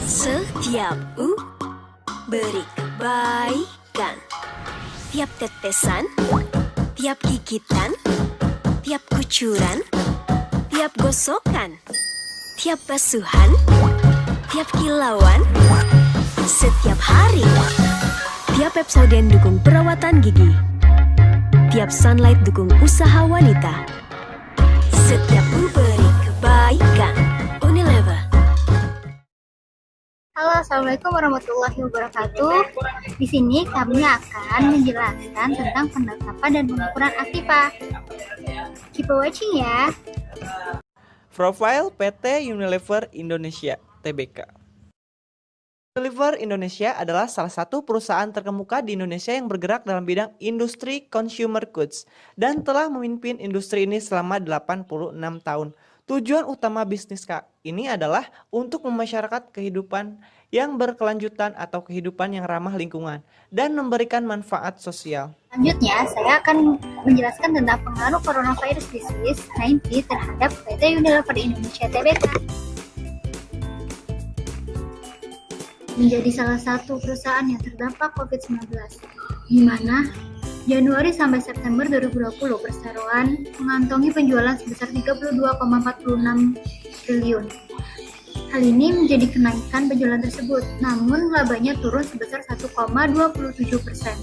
Setiap beri kebaikan. Tiap tetesan, tiap gigitan, tiap kucuran, tiap gosokan, tiap basuhan, tiap kilauan, setiap hari. Tiap Pepsodent dukung perawatan gigi. Tiap Sunlight dukung usaha wanita. Setiap beri kebaikan. Unilever. Halo, Assalamualaikum warahmatullahi wabarakatuh. Di sini kami akan menjelaskan tentang penetapan dan pengukuran Aktifa. Keep watching ya. Profil PT Unilever Indonesia (TBK). Unilever Indonesia adalah salah satu perusahaan terkemuka di Indonesia yang bergerak dalam bidang industri consumer goods dan telah memimpin industri ini selama 86 tahun. Tujuan utama bisnis ini adalah untuk memasyarakat kehidupan yang berkelanjutan atau kehidupan yang ramah lingkungan dan memberikan manfaat sosial. Selanjutnya, saya akan menjelaskan tentang pengaruh coronavirus disease 19 terhadap PT Unilever Indonesia (TBK). Menjadi salah satu perusahaan yang terdampak COVID-19, di mana Januari sampai September 2020 perseroan mengantongi penjualan sebesar 32,46 triliun. Hal ini menjadi kenaikan penjualan tersebut, namun labanya turun sebesar 1,27%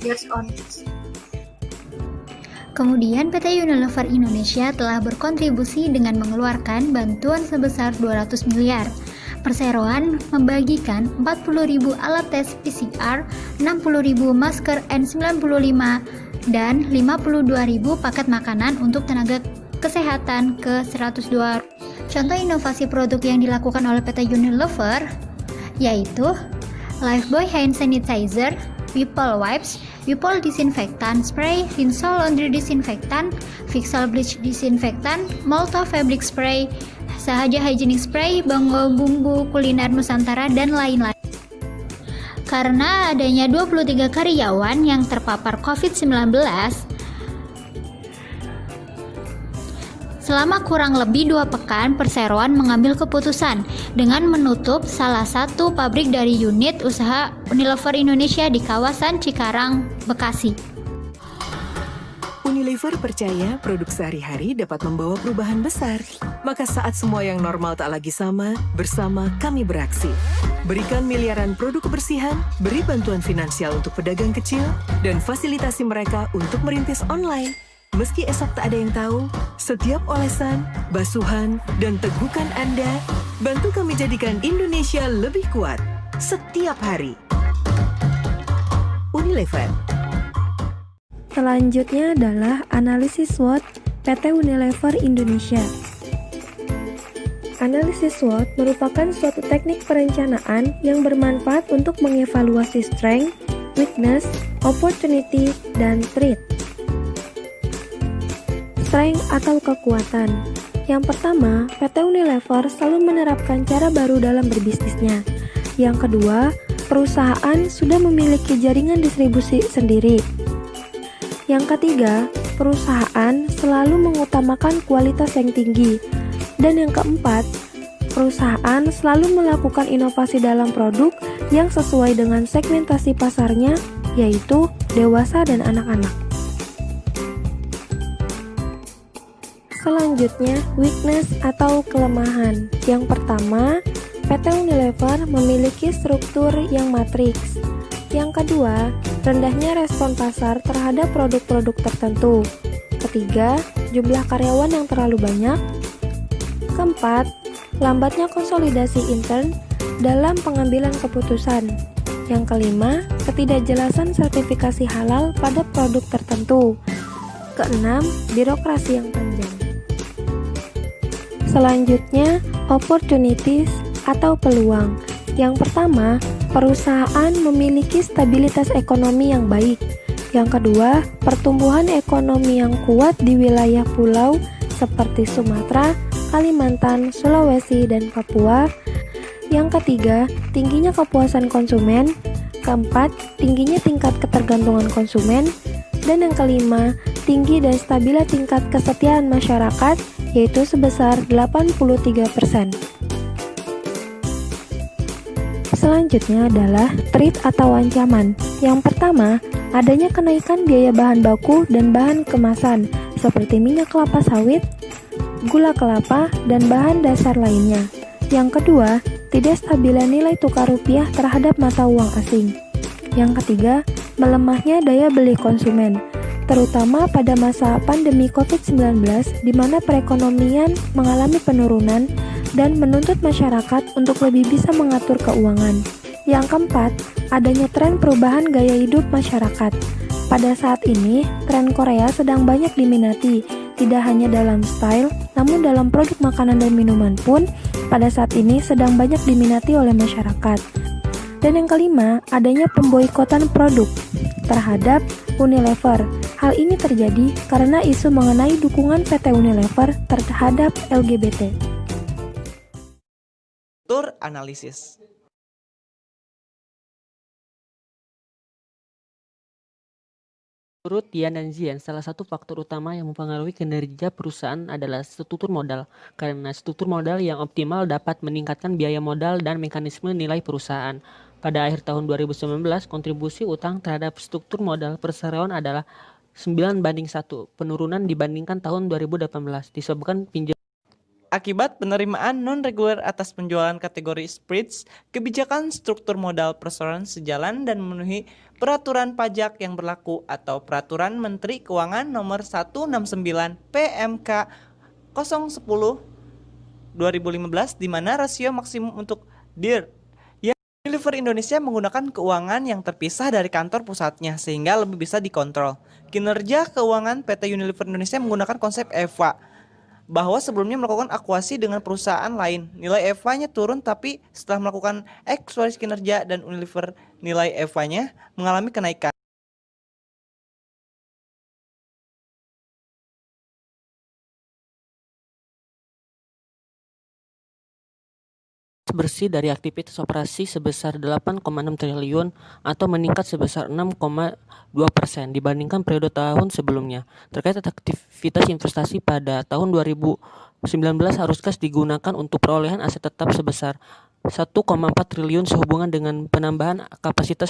years on years. Kemudian PT Unilever Indonesia telah berkontribusi dengan mengeluarkan bantuan sebesar 200 miliar. Perseroan membagikan 40.000 alat tes PCR, 60.000 masker N95, dan 52.000 paket makanan untuk tenaga kesehatan ke 102. Contoh inovasi produk yang dilakukan oleh PT Unilever yaitu Lifebuoy Hand Sanitizer, Wipol Wipes, Wipol Disinfektan Spray, Rinsol Laundry Disinfektan, Vixal Bleach Disinfektan, Molto Fabric Spray, Sahaja Hygienic Spray, Bango Bumbu Kuliner Nusantara, dan lain-lain. Karena adanya 23 karyawan yang terpapar COVID-19, selama kurang lebih 2 pekan, perseroan mengambil keputusan dengan menutup salah satu pabrik dari unit usaha Unilever Indonesia di kawasan Cikarang, Bekasi. Unilever percaya produk sehari-hari dapat membawa perubahan besar. Maka saat semua yang normal tak lagi sama, bersama kami beraksi. Berikan miliaran produk kebersihan, beri bantuan finansial untuk pedagang kecil, dan fasilitasi mereka untuk merintis online. Meski esok tak ada yang tahu, setiap olesan, basuhan, dan tegukan Anda, bantu kami jadikan Indonesia lebih kuat setiap hari. Unilever. Selanjutnya adalah analisis SWOT PT Unilever Indonesia. Analisis SWOT merupakan suatu teknik perencanaan yang bermanfaat untuk mengevaluasi strength, weakness, opportunity, dan threat. Strength atau kekuatan. Yang pertama, PT Unilever selalu menerapkan cara baru dalam berbisnisnya. Yang kedua, perusahaan sudah memiliki jaringan distribusi sendiri. Yang ketiga, perusahaan selalu mengutamakan kualitas yang tinggi. Dan yang keempat, perusahaan selalu melakukan inovasi dalam produk yang sesuai dengan segmentasi pasarnya, yaitu dewasa dan anak-anak. Selanjutnya, weakness atau kelemahan. Yang pertama, PT Unilever memiliki struktur yang matriks. Yang kedua, rendahnya respon pasar terhadap produk-produk tertentu. Ketiga, jumlah karyawan yang terlalu banyak. Keempat, lambatnya konsolidasi intern dalam pengambilan keputusan. Yang kelima, ketidakjelasan sertifikasi halal pada produk tertentu. Keenam, birokrasi yang panjang. Selanjutnya, opportunities atau peluang. Yang pertama, perusahaan memiliki stabilitas ekonomi yang baik. Yang kedua, pertumbuhan ekonomi yang kuat di wilayah pulau seperti Sumatera, Kalimantan, Sulawesi, dan Papua. Yang ketiga, tingginya kepuasan konsumen. Keempat, tingginya tingkat ketergantungan konsumen. Dan yang kelima, tinggi dan stabilnya tingkat kesetiaan masyarakat, yaitu sebesar 83%. selanjutnya adalah threat atau ancaman. Yang pertama, adanya kenaikan biaya bahan baku dan bahan kemasan seperti minyak kelapa sawit, gula kelapa, dan bahan dasar lainnya. Yang kedua, tidak stabilnya nilai tukar rupiah terhadap mata uang asing. Yang ketiga, melemahnya daya beli konsumen, terutama pada masa pandemi COVID-19 di mana perekonomian mengalami penurunan dan menuntut masyarakat untuk lebih bisa mengatur keuangan. Yang keempat, adanya tren perubahan gaya hidup masyarakat. Pada saat ini, tren Korea sedang banyak diminati, tidak hanya dalam style, namun dalam produk makanan dan minuman pun pada saat ini sedang banyak diminati oleh masyarakat. Dan yang kelima, adanya pemboikotan produk terhadap Unilever. Hal ini terjadi karena isu mengenai dukungan PT Unilever terhadap LGBT. Struktur analisis. Menurut Dian dan Zian, salah satu faktor utama yang mempengaruhi kinerja perusahaan adalah struktur modal. Karena struktur modal yang optimal dapat meningkatkan biaya modal dan mekanisme nilai perusahaan. Pada akhir tahun 2019, kontribusi utang terhadap struktur modal perseroan adalah 9:1, penurunan dibandingkan tahun 2018, disebabkan pinjaman. Akibat penerimaan non-reguler atas penjualan kategori spreads, kebijakan struktur modal perseroan sejalan dan memenuhi peraturan pajak yang berlaku atau Peraturan Menteri Keuangan Nomor 169 PMK 010/2015 di mana rasio maksimum untuk DIR yang Unilever Indonesia menggunakan keuangan yang terpisah dari kantor pusatnya sehingga lebih bisa dikontrol. Kinerja keuangan PT Unilever Indonesia menggunakan konsep EVA, bahwa sebelumnya melakukan akuasi dengan perusahaan lain. Nilai EVA-nya turun tapi setelah melakukan evaluasi kinerja dan Unilever nilai EVA-nya mengalami kenaikan. Bersih dari aktivitas operasi sebesar 8,6 triliun atau meningkat sebesar 6,2% dibandingkan periode tahun sebelumnya. Terkait aktivitas investasi pada tahun 2019 haruskah digunakan untuk perolehan aset tetap sebesar 1,4 triliun sehubungan dengan penambahan kapasitas.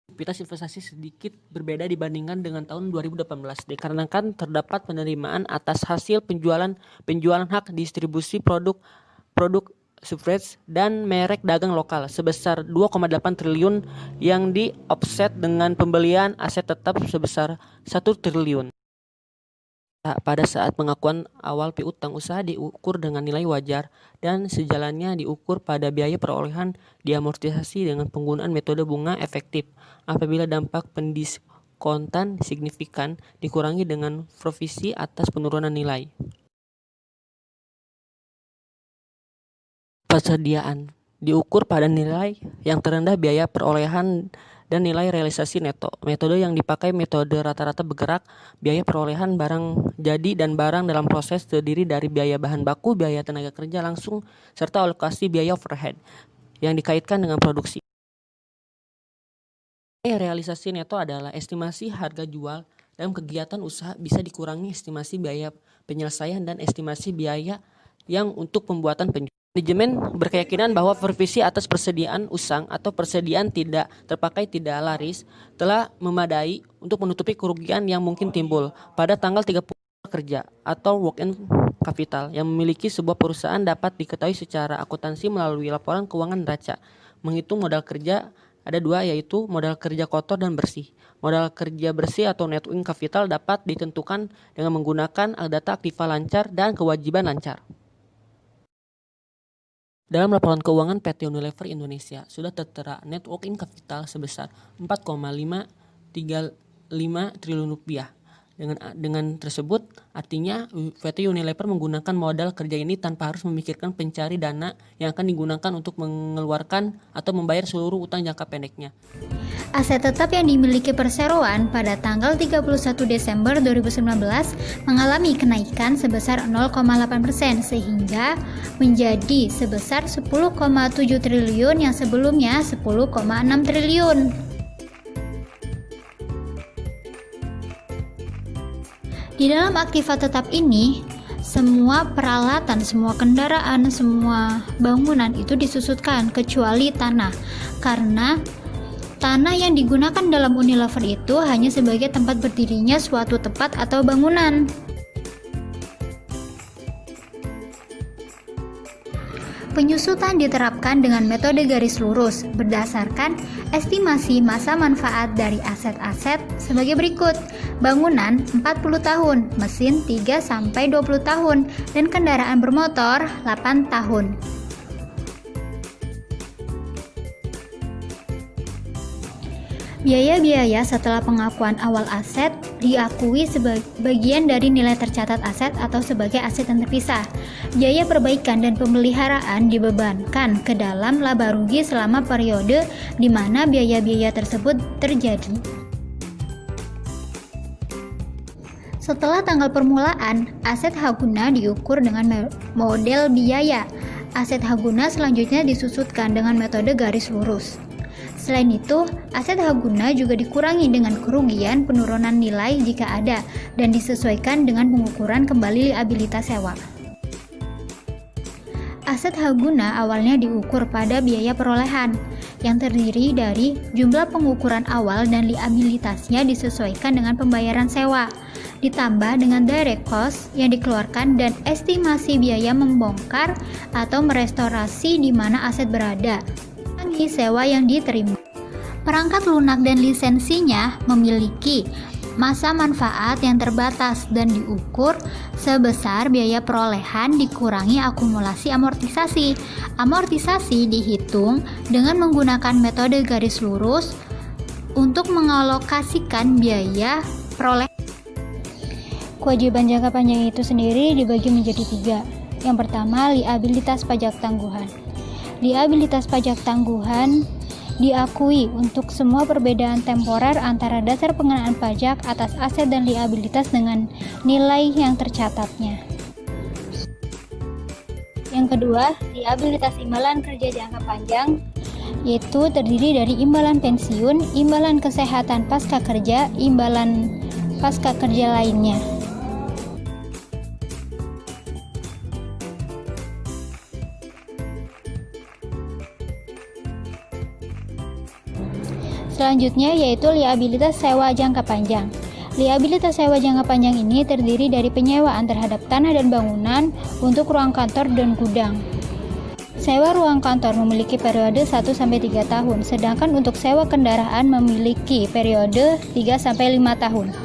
Aktivitas investasi sedikit berbeda dibandingkan dengan tahun 2018 dikarenakan terdapat penerimaan atas hasil penjualan hak distribusi produk spreads dan merek dagang lokal sebesar 2,8 triliun yang di-offset dengan pembelian aset tetap sebesar 1 triliun. Pada saat pengakuan awal piutang usaha diukur dengan nilai wajar dan sejalannya diukur pada biaya perolehan diamortisasi dengan penggunaan metode bunga efektif apabila dampak pendiskontan signifikan dikurangi dengan provisi atas penurunan nilai. Persediaan diukur pada nilai yang terendah biaya perolehan dan nilai realisasi neto. Metode yang dipakai metode rata-rata bergerak. Biaya perolehan barang jadi dan barang dalam proses terdiri dari biaya bahan baku, biaya tenaga kerja langsung, serta alokasi biaya overhead yang dikaitkan dengan produksi. Realisasi neto adalah estimasi harga jual dalam kegiatan usaha bisa dikurangi estimasi biaya penyelesaian dan estimasi biaya yang untuk pembuatan penjualan. Manajemen berkeyakinan bahwa provisi atas persediaan usang atau persediaan tidak terpakai tidak laris telah memadai untuk menutupi kerugian yang mungkin timbul pada tanggal 30 kerja atau working capital yang memiliki sebuah perusahaan dapat diketahui secara akuntansi melalui laporan keuangan neraca. Menghitung modal kerja ada dua, yaitu modal kerja kotor dan bersih. Modal kerja bersih atau net working capital dapat ditentukan dengan menggunakan data aktiva lancar dan kewajiban lancar. Dalam laporan keuangan PT Unilever Indonesia sudah tertera net working capital sebesar 4,535 triliun rupiah. Dengan tersebut artinya PT Unilever menggunakan modal kerja ini tanpa harus memikirkan pencari dana yang akan digunakan untuk mengeluarkan atau membayar seluruh utang jangka pendeknya. Aset tetap yang dimiliki perseroan pada tanggal 31 Desember 2019 mengalami kenaikan sebesar 0,8% sehingga menjadi sebesar 10,7 triliun yang sebelumnya 10,6 triliun. Di dalam aktiva tetap ini, semua peralatan, semua kendaraan, semua bangunan itu disusutkan kecuali tanah. Karena tanah yang digunakan dalam Unilever itu hanya sebagai tempat berdirinya suatu tempat atau bangunan. Penyusutan diterapkan dengan metode garis lurus berdasarkan estimasi masa manfaat dari aset-aset sebagai berikut. Bangunan 40 tahun, mesin 3-20 tahun, dan kendaraan bermotor 8 tahun. Biaya-biaya setelah pengakuan awal aset diakui sebagai bagian dari nilai tercatat aset atau sebagai aset yang terpisah. Biaya perbaikan dan pemeliharaan dibebankan ke dalam laba rugi selama periode di mana biaya-biaya tersebut terjadi. Setelah tanggal permulaan, aset haguna diukur dengan model biaya. Aset haguna selanjutnya disusutkan dengan metode garis lurus. Selain itu, aset haguna juga dikurangi dengan kerugian penurunan nilai jika ada dan disesuaikan dengan pengukuran kembali liabilitas sewa. Aset haguna awalnya diukur pada biaya perolehan yang terdiri dari jumlah pengukuran awal dan liabilitasnya disesuaikan dengan pembayaran sewa, ditambah dengan direct cost yang dikeluarkan dan estimasi biaya membongkar atau merestorasi di mana aset berada. Sewa yang diterima. Perangkat lunak dan lisensinya memiliki masa manfaat yang terbatas dan diukur sebesar biaya perolehan dikurangi akumulasi amortisasi. Amortisasi dihitung dengan menggunakan metode garis lurus untuk mengalokasikan biaya perolehan. Kewajiban jangka panjang itu sendiri dibagi menjadi 3. Yang pertama, liabilitas pajak tangguhan. Liabilitas pajak tangguhan diakui untuk semua perbedaan temporer antara dasar pengenaan pajak atas aset dan liabilitas dengan nilai yang tercatatnya. Yang kedua, liabilitas imbalan kerja jangka panjang, yaitu terdiri dari imbalan pensiun, imbalan kesehatan pasca kerja, imbalan pasca kerja lainnya. Selanjutnya yaitu liabilitas sewa jangka panjang. Liabilitas sewa jangka panjang ini terdiri dari penyewaan terhadap tanah dan bangunan untuk ruang kantor dan gudang. Sewa ruang kantor memiliki periode 1-3 tahun, sedangkan untuk sewa kendaraan memiliki periode 3-5 tahun.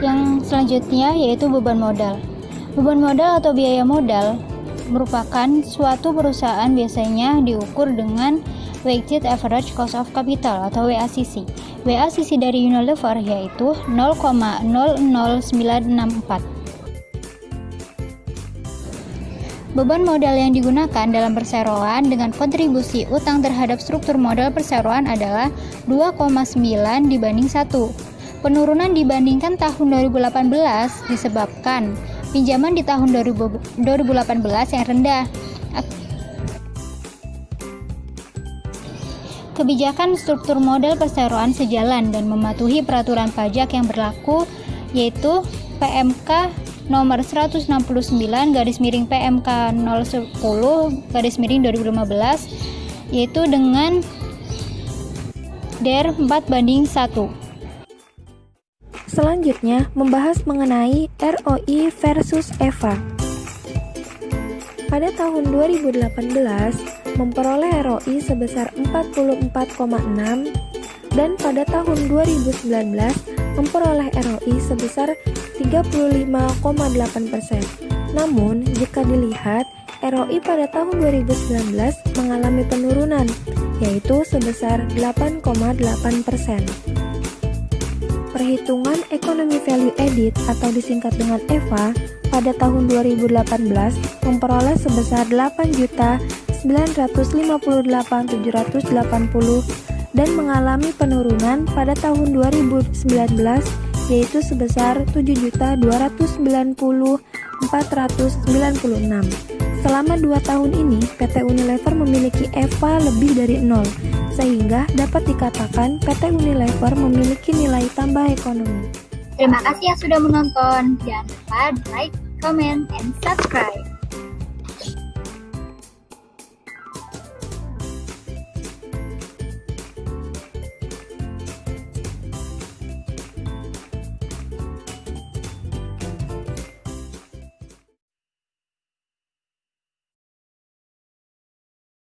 Yang selanjutnya yaitu beban modal. Beban modal atau biaya modal merupakan suatu perusahaan biasanya diukur dengan Weighted Average Cost of Capital atau WACC. WACC dari Unilever yaitu 0,00964. Beban modal yang digunakan dalam perseroan dengan kontribusi utang terhadap struktur modal perseroan adalah 2,9 dibanding 1. Penurunan dibandingkan tahun 2018 disebabkan pinjaman di tahun 2018 yang rendah. Kebijakan struktur modal perseroan sejalan dan mematuhi peraturan pajak yang berlaku, yaitu PMK nomor 169/PMK 010/2015, yaitu dengan DER 4:1. Selanjutnya, membahas mengenai ROI versus EVA. Pada tahun 2018, memperoleh ROI sebesar 44,6 dan pada tahun 2019 memperoleh ROI sebesar 35,8%. Namun, jika dilihat, ROI pada tahun 2019 mengalami penurunan, yaitu sebesar 8,8%. Perhitungan ekonomi value added atau disingkat dengan EVA pada tahun 2018 memperoleh sebesar 8.958.780 dan mengalami penurunan pada tahun 2019 yaitu sebesar 7.290.496. Selama 2 tahun ini, PT Unilever memiliki EVA lebih dari 0, sehingga dapat dikatakan PT Unilever memiliki nilai tambah ekonomi. Terima kasih yang sudah menonton. Jangan lupa like, comment, and subscribe.